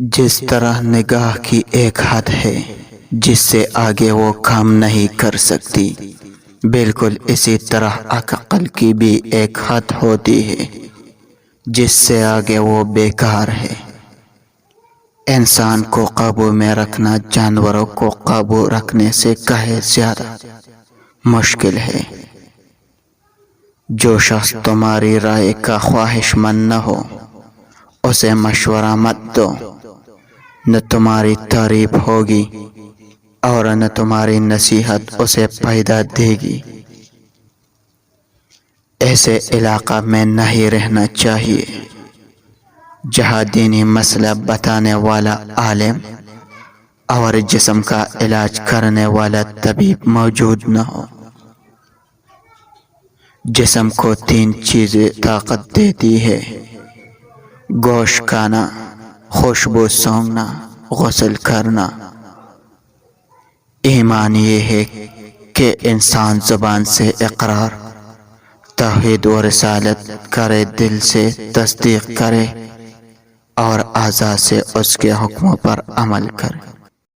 جس طرح نگاہ کی ایک حد ہے جس سے آگے وہ کام نہیں کر سکتی، بالکل اسی طرح عقل کی بھی ایک حد ہوتی ہے جس سے آگے وہ بیکار ہے۔ انسان کو قابو میں رکھنا جانوروں کو قابو رکھنے سے کہیں زیادہ مشکل ہے۔ جو شخص تمہاری رائے کا خواہش مند نہ ہو اسے مشورہ مت دو، نہ تمہاری تعریف ہوگی اور نہ تمہاری نصیحت اسے فائدہ دے گی۔ ایسے علاقہ میں نہیں رہنا چاہیے جہاں دینی مسئلہ بتانے والا عالم اور جسم کا علاج کرنے والا طبیب موجود نہ ہو۔ جسم کو 3 چیزیں طاقت دیتی ہے: گوشت کھانا، خوشبو سونگھنا، غسل کرنا۔ ایمان یہ ہے کہ انسان زبان سے اقرار توحید و رسالت کرے، دل سے تصدیق کرے اور اعضاء سے اس کے حکموں پر عمل کرے۔